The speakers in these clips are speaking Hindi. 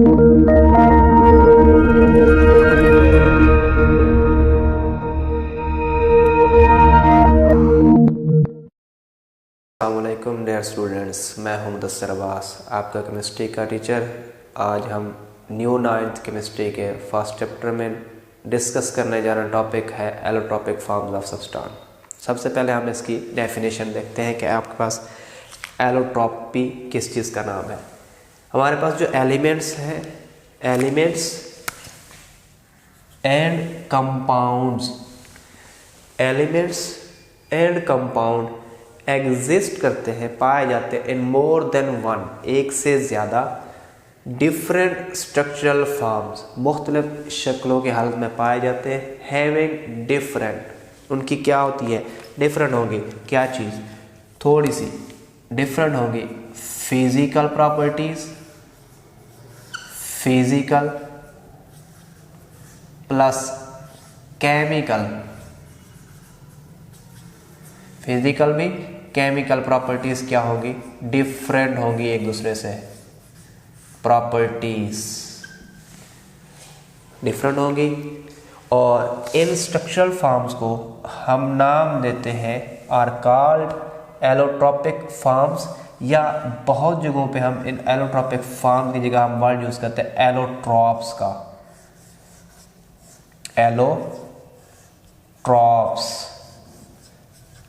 अस्सलामुअलैकुम डियर स्टूडेंट्स, मैं हूं मुदस्सिर अब्बास, आपका केमिस्ट्री का टीचर। आज हम न्यू 9th केमिस्ट्री के फर्स्ट चैप्टर में डिस्कस करने जा रहे टॉपिक है एलोट्रॉपिक फॉर्म्स ऑफ सब्सटेंस। सबसे पहले हम इसकी डेफिनेशन देखते हैं कि आपके पास एलोट्रॉपी किस चीज़ का नाम है। हमारे पास जो एलिमेंट्स हैं, elements and compounds, elements and compound exist करते हैं, पाए जाते हैं इन मोर देन वन, एक से ज़्यादा डिफरेंट स्ट्रक्चरल फॉर्म्स, मुख्तलिफ शक्लों के हालत में पाए जाते हैं। हैविंग डिफरेंट, उनकी क्या होती है, डिफरेंट होगी। क्या चीज़, थोड़ी सी डिफरेंट होगी। Physical properties, physical plus chemical, physical भी केमिकल प्रॉपर्टीज क्या होगी, डिफरेंट होगी एक दूसरे से। प्रॉपर्टीज डिफरेंट होगी और इन स्ट्रक्चरल फॉर्म्स को हम नाम देते हैं आर कॉल्ड एलोट्रॉपिक फॉर्म्स, या बहुत जगहों पे हम इन एलोट्रॉपिक फॉर्म की जगह हम वर्ड यूज करते हैं एलोट्रॉप्स का।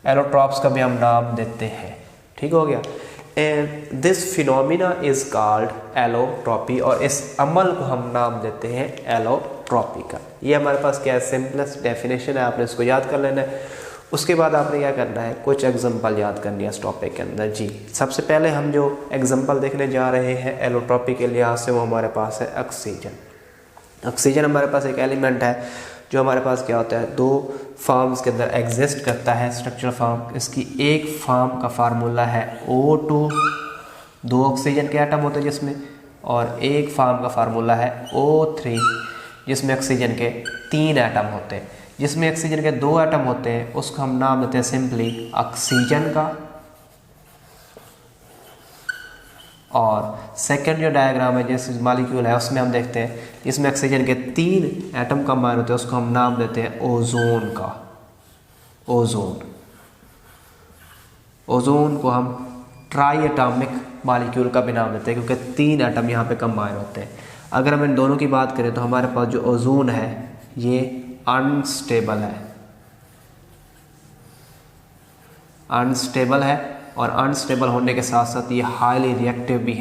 एलोट्रॉप्स का भी हम नाम देते हैं। ठीक हो गया। And this phenomena is called allotropy, और इस अमल को हम नाम देते हैं एलोट्रॉपी का। ये हमारे पास क्या है, सिंपलेस्ट डेफिनेशन है, आपने इसको याद कर लेना है। उसके बाद आपने क्या करना है, कुछ एग्जांपल याद करनी है इस टॉपिक के अंदर। जी, सबसे पहले हम जो एग्जांपल देखने जा रहे हैं एलोट्रॉपी के लिहाज से, वो हमारे पास है ऑक्सीजन। ऑक्सीजन हमारे पास एक एलिमेंट है जो हमारे पास क्या होता है, दो फॉर्म्स के अंदर एग्जिस्ट करता है, स्ट्रक्चरल फॉर्म। इसकी एक फॉर्म का फार्मूला है O2, दो ऑक्सीजन के एटम होते हैं जिसमें, और एक फॉर्म का फार्मूला है O3 जिसमें ऑक्सीजन के 3 एटम होते हैं। जिसमें ऑक्सीजन के 2 एटम होते हैं उसको हम नाम देते हैं सिंपली ऑक्सीजन का, और सेकेंड जो डायग्राम है जिस मॉलिक्यूल है उसमें हम देखते हैं जिसमें ऑक्सीजन के 3 एटम कंबाइन होते हैं उसको हम नाम देते हैं ओजोन का। ओजोन को हम ट्राई एटॉमिक मॉलिक्यूल का भी नाम देते हैं क्योंकि 3 एटम यहाँ पे कंबाइन होते हैं। अगर हम इन दोनों की बात करें तो हमारे पास जो ओजोन है ये अनस्टेबल है, और अनस्टेबल होने के साथ साथ ये हाईली रिएक्टिव भी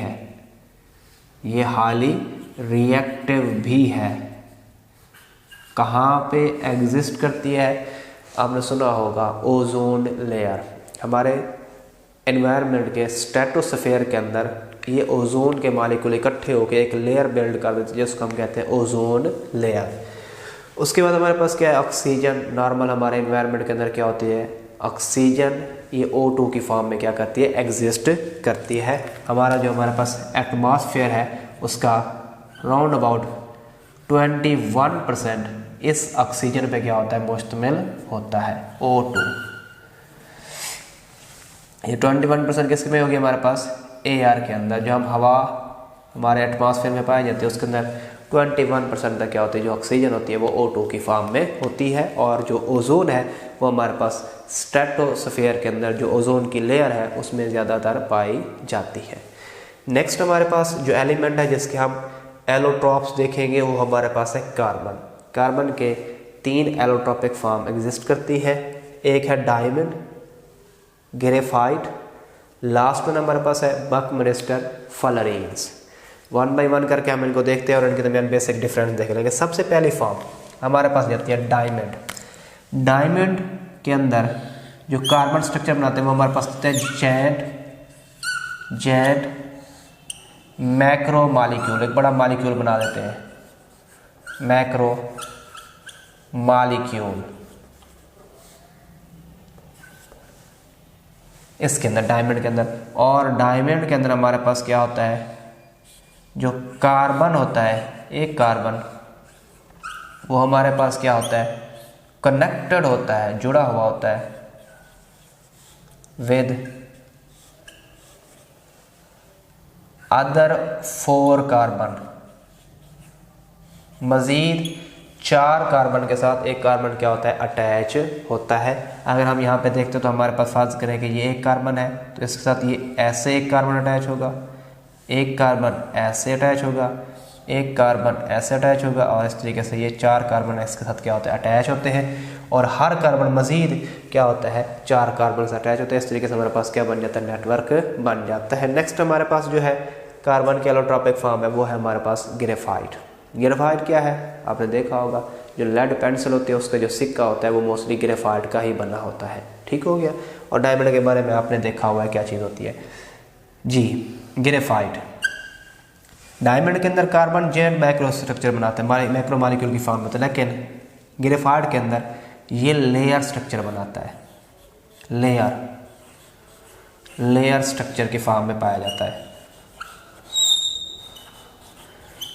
है। कहाँ पे एग्जिस्ट करती है, आपने सुना होगा ओजोन लेयर। हमारे एनवायरनमेंट के स्ट्रेटोस्फीयर के अंदर ये ओजोन के मॉलिक्यूल इकट्ठे होकर एक लेयर बिल्ड कर देते हैं जिसको हम कहते हैं ओजोन लेयर। उसके बाद हमारे पास क्या है, ऑक्सीजन। नॉर्मल हमारे एनवायरनमेंट के अंदर क्या होती है, ऑक्सीजन ये O2 की फॉर्म में क्या करती है, एग्जिस्ट करती है। हमारा जो हमारे पास एटमॉस्फेयर है उसका राउंड अबाउट 21% इस ऑक्सीजन पे क्या होता है, मुश्तमिल होता है, O2। ये 21% किसके में होगी, हमारे पास एयर के अंदर। जो हम हवा हमारे एटमॉस्फेयर में पाई जाती है उसके अंदर 21% तक क्या होती है, जो ऑक्सीजन होती है वो O2 की फॉर्म में होती है, और जो ओजोन है वो हमारे पास स्ट्रेटोस्फीयर के अंदर जो ओजोन की लेयर है उसमें ज़्यादातर पाई जाती है। नेक्स्ट हमारे पास जो एलिमेंट है जिसके हम एलोट्रॉप्स देखेंगे वो हमारे पास है कार्बन। कार्बन के 3 एलोट्रॉपिक फॉर्म एग्जिस्ट करती है। एक है डायमंड, ग्रेफाइट, लास्ट वन हमारे पास है बकमिस्टर फ्लोरीन्स। 1 बाय 1 करके हम इनको देखते हैं और इनके दरमियान बेसिक डिफरेंस देख लेंगे। सबसे पहली फॉर्म हमारे पास जाती है डायमंड। डायमंड के अंदर जो कार्बन स्ट्रक्चर बनाते हैं वो हमारे पास होते हैं जेड मैक्रो मॉलिक्यूल। एक बड़ा मॉलिक्यूल बना देते हैं, मैक्रो मॉलिक्यूल इसके अंदर, डायमंड के अंदर। और डायमंड के अंदर हमारे पास क्या होता है, जो कार्बन होता है, एक कार्बन वो हमारे पास क्या होता है, कनेक्टेड होता है, जुड़ा हुआ होता है विद अदर 4 कार्बन। मज़ीद 4 कार्बन के साथ एक कार्बन क्या होता है, अटैच होता है। अगर हम यहाँ पे देखते तो हमारे पास फर्ज करें कि ये एक कार्बन है, तो इसके साथ ये ऐसे एक कार्बन अटैच होगा, एक कार्बन ऐसे अटैच होगा, एक कार्बन ऐसे अटैच होगा, और इस तरीके से ये 4 कार्बन इसके साथ क्या होते हैं, अटैच होते हैं। और हर कार्बन मज़ीद क्या होता है, 4 कार्बन से अटैच होते हैं। इस तरीके से हमारे पास क्या बन जाता है, नेटवर्क बन जाता है। नेक्स्ट हमारे पास जो है कार्बन की एलोट्रॉपिक फॉर्म है, वो है हमारे पास ग्रेफाइट। ग्रेफाइट क्या है, आपने देखा होगा, जो लेड पेंसिल होती है उसका जो सिक्का होता है वो मोस्टली ग्रेफाइट का ही बना होता है। ठीक हो गया। और डायमंड के बारे में आपने देखा हुआ है क्या चीज़ होती है जी, ग्रेफाइट। डायमंड के अंदर कार्बन जेड मैक्रो स्ट्रक्चर बनाते हैं, मैक्रो मॉलिक्यूल की फॉर्म में, लेकिन ग्रेफाइट के अंदर ये लेयर स्ट्रक्चर बनाता है, लेयर स्ट्रक्चर की फॉर्म में पाया जाता है,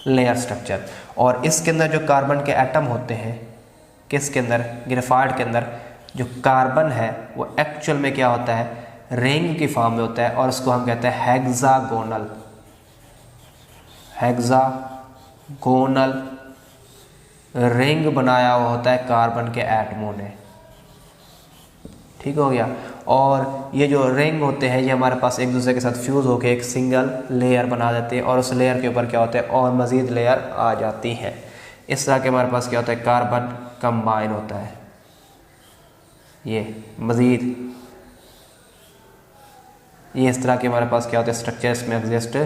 लेयर स्ट्रक्चर। और इसके अंदर जो कार्बन के एटम होते हैं, किसके अंदर, ग्रेफाइट के अंदर, जो कार्बन है वो एक्चुअल में क्या होता है, रिंग की फॉर्म में होता है, और उसको हम कहते हैं हेक्सागोनल रिंग बनाया हुआ होता है कार्बन के एटमों ने। ठीक हो गया। और ये जो रिंग होते हैं ये हमारे पास एक दूसरे के साथ फ्यूज़ होकर एक सिंगल लेयर बना देते हैं, और उस लेयर के ऊपर क्या होता है, और मज़ीद लेयर आ जाती हैं। इस तरह के हमारे पास क्या होता है, कार्बन कंबाइन होता है, ये मज़ीद ये इस तरह के हमारे पास क्या होते हैं, स्ट्रक्चर्स में एग्जिस्ट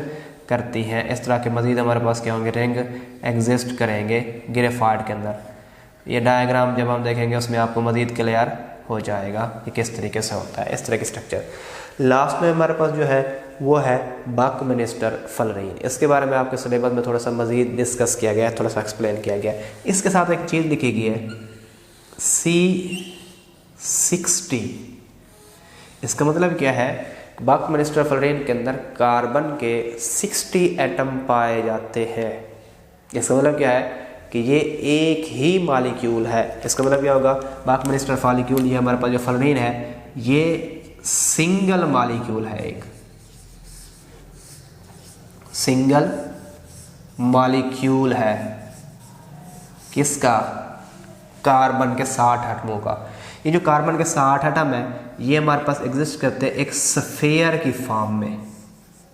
करती हैं। इस तरह के मज़ीद हमारे पास क्या होंगे, रिंग एग्जिस्ट करेंगे ग्रेफाइट के अंदर। ये डायग्राम जब हम देखेंगे उसमें आपको मज़ीद क्लियर हो जाएगा कि किस तरीके से होता है इस तरह की स्ट्रक्चर। लास्ट में हमारे पास जो है वो है बकमिंस्टर फ्लोरीन। इसके बारे में आपके सिलेबस में थोड़ा सा मज़ीद डिस्कस किया गया है, थोड़ा सा एक्सप्लेन किया गया है। इसके साथ एक चीज़ लिखी गई है C60। इसका मतलब क्या है, बकमिंस्टर फ्लोरीन के अंदर कार्बन के 60 एटम पाए जाते हैं। इसका मतलब क्या है कि ये एक ही मॉलिक्यूल है। इसका मतलब क्या होगा, बकमिंस्टर मॉलिक्यूल, ये हमारे पास जो फ्लोरीन है ये सिंगल मॉलिक्यूल है, एक सिंगल मॉलिक्यूल है। किसका, कार्बन के 60 एटमों का। ये जो कार्बन के 60 एटम है ये हमारे पास एग्जिस्ट करते हैं एक स्फीयर की फॉर्म में।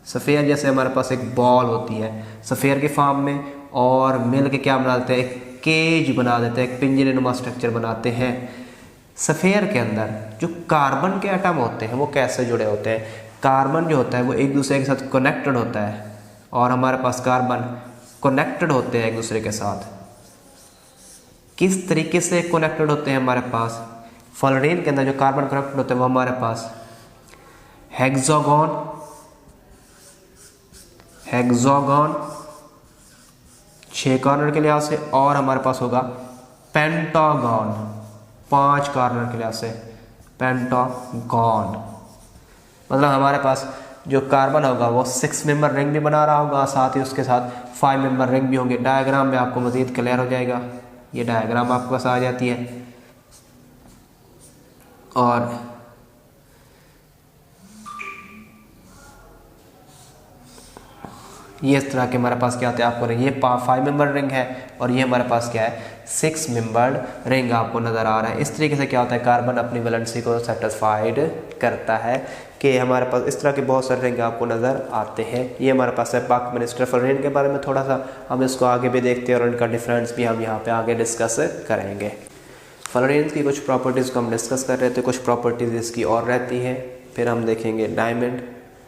स्फीयर जैसे हमारे पास एक बॉल होती है, स्फीयर की फॉर्म में, और मिल के क्या बना देते हैं, एक केज बना देते हैं, एक पिंजरे नुमा स्ट्रक्चर बनाते हैं। स्फीयर के अंदर जो कार्बन के एटम होते हैं वो कैसे जुड़े होते हैं, कार्बन जो होता है वो एक दूसरे के साथ कनेक्टेड होता है, और हमारे पास कार्बन कनेक्टेड होते हैं एक दूसरे के साथ। किस तरीके से कनेक्टेड होते हैं, हमारे पास फ्लोरीन के अंदर जो कार्बन कनेक्टेड होते हैं वो हमारे पास हेक्सागोन 6 कार्बन के लिहाज से, और हमारे पास होगा पेंटागन 5 कार्बन के लिहाज से, पेंटागन। मतलब हमारे पास जो कार्बन होगा वो 6 मेंबर रिंग भी बना रहा होगा, साथ ही उसके साथ 5 मेंबर रिंग भी होंगे। डायग्राम में आपको मज़ीद क्लियर हो जाएगा, ये डायग्राम आपके पास आ जाती है। और ये इस तरह के हमारे पास क्या होते हैं, आपको ये 5 मेंबर रिंग है, और ये हमारे पास क्या है, 6 मेंबर्ड रिंग आपको नज़र आ रहा है। इस तरीके से क्या होता है, कार्बन अपनी वैलेंसी को सेटिस्फाइड करता है कि हमारे पास इस तरह के बहुत सारे रिंग आपको नज़र आते हैं। ये हमारे पास है बकमिंस्टर फ्लोरीन के बारे में, थोड़ा सा हम इसको आगे भी देखते हैं और इनका डिफरेंस भी हम यहाँ पे आगे डिस्कस करेंगे। फ्लोरीन की कुछ प्रॉपर्टीज़ को हम डिस्कस कर रहे थे, कुछ प्रॉपर्टीज़ इसकी और रहती हैं, फिर हम देखेंगे डायमंड,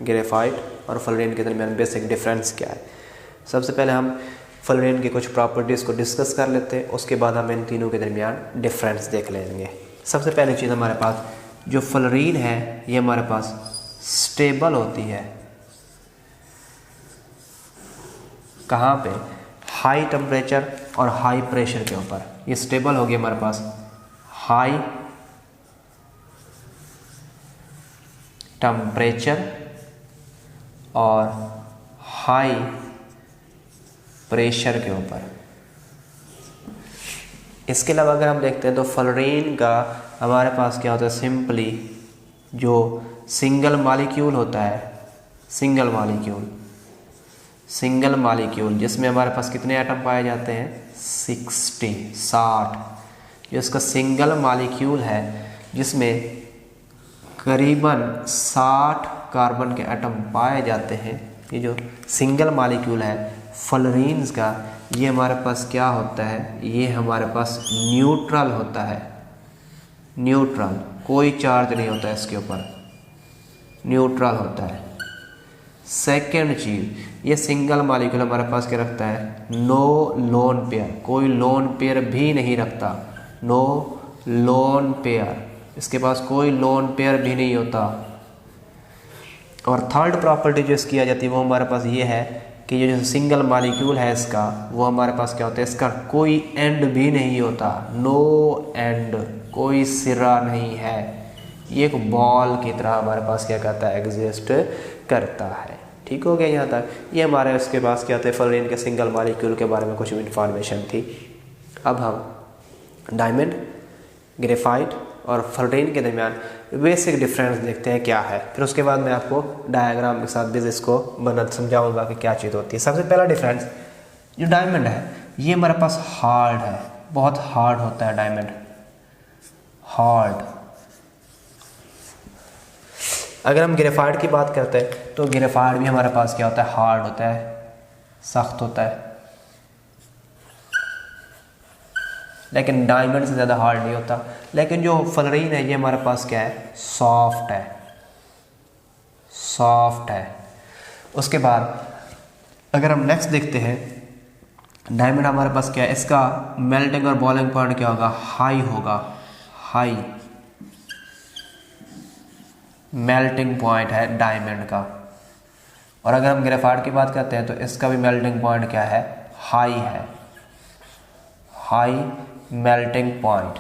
ग्रेफाइट और फ्लोरीन के दरमियान बेसिक डिफरेंस क्या है। सबसे पहले हम फ्लोरीन की कुछ प्रॉपर्टीज़ को डिस्कस कर लेते हैं, उसके बाद हम इन तीनों के दरमियान डिफरेंस देख लेंगे। सबसे पहली चीज़ हमारे पास जो फ्लोरीन है ये हमारे पास स्टेबल होती है। कहाँ पे, हाई टेम्परेचर और हाई प्रेशर के ऊपर ये स्टेबल होगी हमारे पास, हाई टेम्परेचर और हाई प्रेशर के ऊपर। इसके अलावा अगर हम देखते हैं तो फ्लोरीन का हमारे पास क्या होता है, सिंपली जो सिंगल मॉलिक्यूल होता है, सिंगल मॉलिक्यूल सिंगल मॉलिक्यूल जिसमें हमारे पास कितने एटम पाए जाते हैं 60 जो इसका सिंगल मॉलिक्यूल है जिसमें करीबन 60 कार्बन के एटम पाए जाते हैं। ये जो सिंगल मॉलिक्यूल है फ्लोरीन्स का, ये हमारे पास क्या होता है, ये हमारे पास न्यूट्रल होता है। न्यूट्रल, कोई चार्ज नहीं होता है इसके ऊपर, न्यूट्रल होता है। सेकेंड चीज, ये सिंगल मॉलिक्यूल हमारे पास क्या रखता है, नो लोन पेयर, कोई लोन पेयर भी नहीं रखता, नो लोन पेयर, इसके पास कोई लोन पेयर भी नहीं होता। और थर्ड प्रॉपर्टी जो इसकी आ जाती है वो हमारे पास ये है कि ये जो सिंगल मॉलिक्यूल है इसका, वो हमारे पास क्या होता है, इसका कोई एंड भी नहीं होता, नो एंड, कोई सिरा नहीं है। ये एक बॉल की तरह हमारे पास क्या करता है, एग्जिस्ट करता है। ठीक हो गया यहाँ तक। ये हमारे उसके पास क्या होता है, फ्लोरीन के सिंगल मॉलिक्यूल के बारे में कुछ इन्फॉर्मेशन थी। अब हम डायमंड, ग्रेफाइट और फ्लोरीन के दरमियान बेसिक डिफरेंस देखते हैं क्या है, फिर उसके बाद मैं आपको डायग्राम के साथ भी इसको समझाऊंगा कि क्या चीज़ होती है। सबसे पहला डिफरेंस, जो डायमंड है ये हमारे पास हार्ड है, बहुत हार्ड होता है डायमंड, हार्ड। अगर हम ग्रेफाइट की बात करते हैं तो ग्रेफाइट भी हमारे पास क्या होता है, हार्ड होता है, सख्त होता है, लेकिन डायमंड से ज़्यादा हार्ड नहीं होता। लेकिन जो फ्लोरीन है ये हमारे पास क्या है, सॉफ्ट है, सॉफ्ट है। उसके बाद अगर हम नेक्स्ट देखते हैं, डायमंड हमारे पास क्या है, इसका मेल्टिंग और बॉइलिंग पॉइंट क्या होगा, हाई होगा, हाई मेल्टिंग पॉइंट है डायमंड का। और अगर हम ग्रेफाइट की बात करते हैं तो इसका भी मेल्टिंग पॉइंट क्या है, हाई है, हाई मेल्टिंग पॉइंट।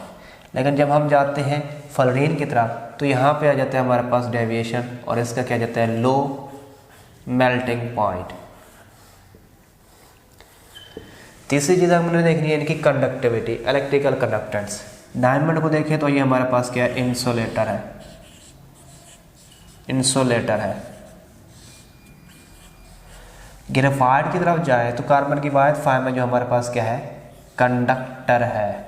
लेकिन जब हम जाते हैं फ्लोरीन की तरफ तो यहाँ पे आ जाता है हमारे पास डेविएशन और इसका क्या जाता है, लो मेल्टिंग पॉइंट। तीसरी चीज़ हमने देखनी है इनकी कंडक्टिविटी, इलेक्ट्रिकल कंडक्टेंस। डायमंड को देखें तो ये हमारे पास क्या है, इंसुलेटर है, इंसुलेटर है। ग्रेफाइट की तरफ जाए तो कार्बन की वाहिद फॉर्म में जो हमारे पास क्या है, कंडक्टर है।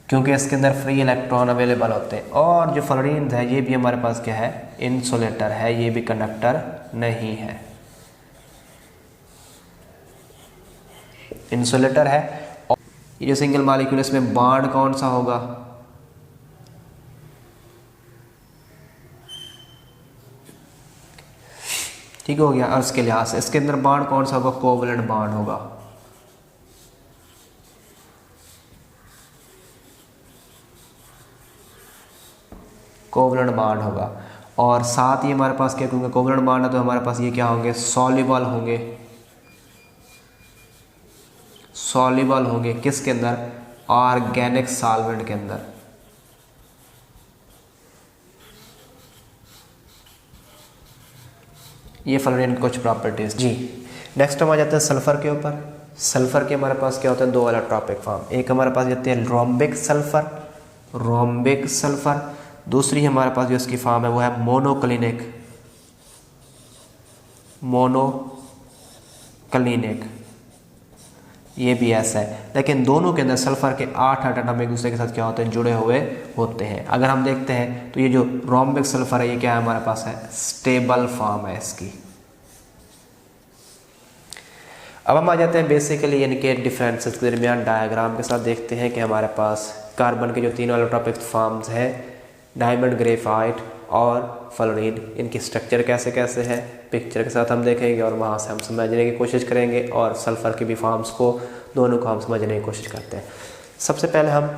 क्योंकि इसके अंदर फ्री इलेक्ट्रॉन अवेलेबल होते हैं। और जो फ्लोरीन है ये भी हमारे पास क्या है, इंसुलेटर है, ये भी कंडक्टर नहीं है, इंसुलेटर है। और ये जो सिंगल मॉलिक्यूल इसमें बॉन्ड कौन सा होगा, ठीक हो गया। और इसके लिहाज से इसके अंदर बॉन्ड कौन सा होगा, कोवलेंट बॉन्ड होगा। कोवलेंट बॉन्ड होगा। और साथ ही हमारे पास क्या, क्योंकि कोवलेंट बॉन्ड है तो हमारे पास ये क्या होंगे, सॉल्युबल होंगे, सॉल्युबल होंगे किसके अंदर, ऑर्गेनिक सॉल्वेंट के अंदर। ये फ्लोरीन कुछ प्रॉपर्टीज जी। नेक्स्ट हम आ जाते हैं सल्फर के ऊपर। सल्फर के हमारे पास क्या होते हैं, दो एलोट्रॉपिक फॉर्म, एक हमारे पास जाते हैं रोम्बिक सल्फर, रोम्बिक सल्फर। दूसरी हमारे पास जो इसकी फॉर्म है वो है मोनोक्लिनिक, मोनोक्लिनिक, ये भी ऐसा है। लेकिन दोनों के अंदर सल्फर के 8 एटम एक दूसरे के साथ क्या होते हैं, जुड़े हुए होते हैं। अगर हम देखते हैं तो ये जो रोम्बिक सल्फर है ये क्या है हमारे पास है, स्टेबल फॉर्म है इसकी। अब हम आ जाते हैं बेसिकली इनके डिफरेंसेस के दरमियान डायग्राम के साथ देखते हैं कि हमारे पास कार्बन के जो तीनों एलोट्रॉपिक फॉर्म्स हैं, डायमंड, ग्रेफाइट और फ्लोरीन, इनकी स्ट्रक्चर कैसे कैसे है पिक्चर के साथ हम देखेंगे और वहाँ से हम समझने की कोशिश करेंगे और सल्फर के भी फॉर्म्स को, दोनों को हम समझने की कोशिश करते हैं। सबसे पहले हम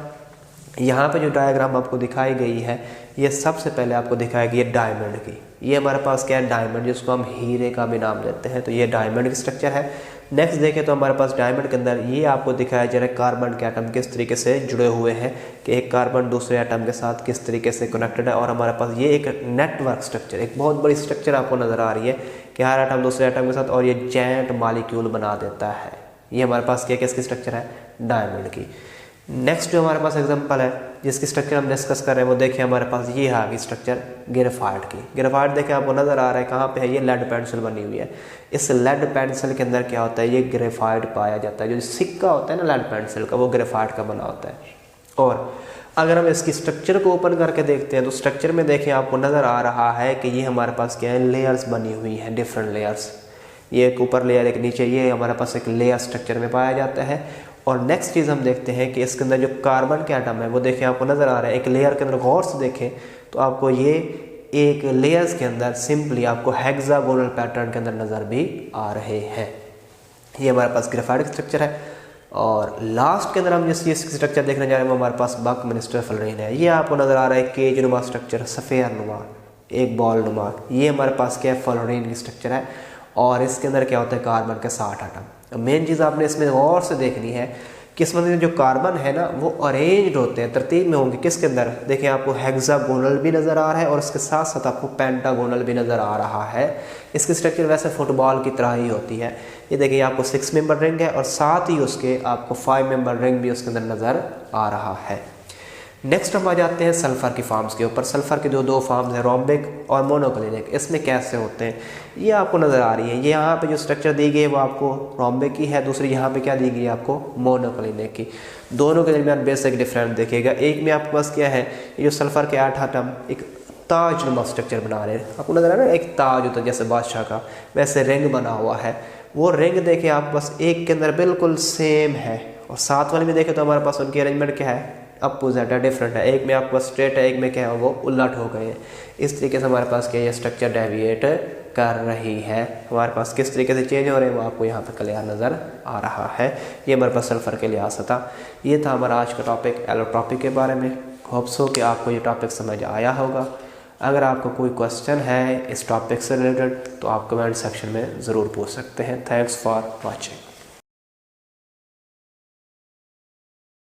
यहाँ पे जो डायग्राम आपको दिखाई गई है ये सबसे पहले आपको दिखाएगी ये डायमंड की। ये हमारे पास क्या है, डायमंड, जिसको हम हीरे का भी नाम देते हैं, तो ये डायमंड की स्ट्रक्चर है। नेक्स्ट देखें तो हमारे पास डायमंड के अंदर ये आपको दिखाया जा रहा है कार्बन के एटम किस तरीके से जुड़े हुए हैं, कि एक कार्बन दूसरे एटम के साथ किस तरीके से कनेक्टेड है। और हमारे पास ये एक नेटवर्क स्ट्रक्चर, एक बहुत बड़ी स्ट्रक्चर आपको नज़र आ रही है कि हर एटम दूसरे एटम के साथ और ये जॉइंट मॉलिक्यूल बना देता है। ये हमारे पास क्या किसकी स्ट्रक्चर है, डायमंड की। नेक्स्ट जो हमारे पास एग्जांपल है जिसकी स्ट्रक्चर हम डिस्कस कर रहे हैं वो देखिए हमारे पास ये आ गई स्ट्रक्चर ग्रेफाइट की। ग्रेफाइट देखिए आपको नज़र आ रहा है कहाँ पे है, ये लेड पेंसिल बनी हुई है। इस लेड पेंसिल के अंदर क्या होता है, ये ग्रेफाइट पाया जाता है। जो सिक्का होता है ना लेड पेंसिल का, वो ग्रेफाइट का बना होता है। और अगर हम इसकी स्ट्रक्चर को ओपन करके देखते हैं तो स्ट्रक्चर में देखिए आपको नज़र आ रहा है कि ये हमारे पास क्या है, लेयर्स बनी हुई हैं, डिफरेंट लेयर्स। ये एक ऊपर लेयर एक नीचे, ये हमारे पास एक लेयर स्ट्रक्चर में पाया जाता है। और नेक्स्ट चीज़ हम देखते हैं कि इसके अंदर जो कार्बन के एटम है वो देखिए आपको नज़र आ रहा है। एक लेयर के अंदर गौर से देखें तो आपको ये एक लेयर्स के अंदर सिंपली आपको हेक्सागोनल पैटर्न के अंदर नज़र भी आ रहे हैं। ये हमारे पास ग्रेफाइट स्ट्रक्चर है। और लास्ट के अंदर हम जिस चीज़ की स्ट्रक्चर देखने जा रहे हैं वो हमारे पास बकमिंस्टर फ्लोरीन है। ये आपको नज़र आ रहा है केज नुमा स्ट्रक्चर, सफ़ेयर नुमा, एक बॉल नुमा। ये हमारे पास क्या है, फ्लोरीन की स्ट्रक्चर है। और इसके अंदर क्या होता है, कार्बन के 60 एटम। मेन चीज़ आपने इसमें गौर से देखनी है कि इसमें जो कार्बन है ना वो अरेंज्ड होते हैं, तरतीब में होंगे। किसके अंदर देखिए आपको हेक्सागोनल भी नज़र आ रहा है और इसके साथ साथ आपको पेंटागोनल भी नज़र आ रहा है। इसकी स्ट्रक्चर वैसे फुटबॉल की तरह ही होती है। ये देखिए आपको 6 मेंबर रिंग है और साथ ही उसके आपको 5 मेंबर रिंग भी उसके अंदर नज़र आ रहा है। नेक्स्ट हम आ जाते हैं सल्फ़र की फॉर्म्स के ऊपर। सल्फ़र के जो दो फॉर्म्स हैं, रोम्बिक और मोनोक्लिनिक, इसमें कैसे होते हैं ये आपको नज़र आ रही है। ये यहाँ पे जो स्ट्रक्चर दी गई है वो आपको रोम्बिक की है, दूसरी यहाँ पे क्या दी गई है आपको, मोनोक्लिनिक की। दोनों के दरमियान बेसिक डिफरेंस देखिएगा। एक में आपके पास क्या है, ये जो सल्फ़र के 8 एटम एक ताजनुमा स्ट्रक्चर बना रहे हैं। आपको नज़र आ रहा है एक ताज होता है जैसे बादशाह का, वैसे रिंग बना हुआ है। वो रिंग देखिए आप बस एक के अंदर बिल्कुल सेम है और साथ वाले में देखें तो हमारे पास उनकी अरेंजमेंट क्या है, अपोजिट है, डिफरेंट है। एक में आपके पास स्ट्रेट है, एक में क्या है वो उलट हो गए हैं। इस तरीके से हमारे पास क्या ये स्ट्रक्चर डेविएट कर रही है। हमारे पास किस तरीके से चेंज हो रहे हैं वो आपको यहाँ पे क्लियर नज़र आ रहा है। ये हमारे पास सल्फ़र के लिहाज था। ये था हमारा आज का टॉपिक एलोट्रॉपिक के बारे में। होप्स हो कि आपको ये टॉपिक समझ आया होगा। अगर आपको कोई क्वेश्चन है इस टॉपिक से रिलेटेड तो आप कमेंट सेक्शन में ज़रूर पूछ सकते हैं। Thanks for watching.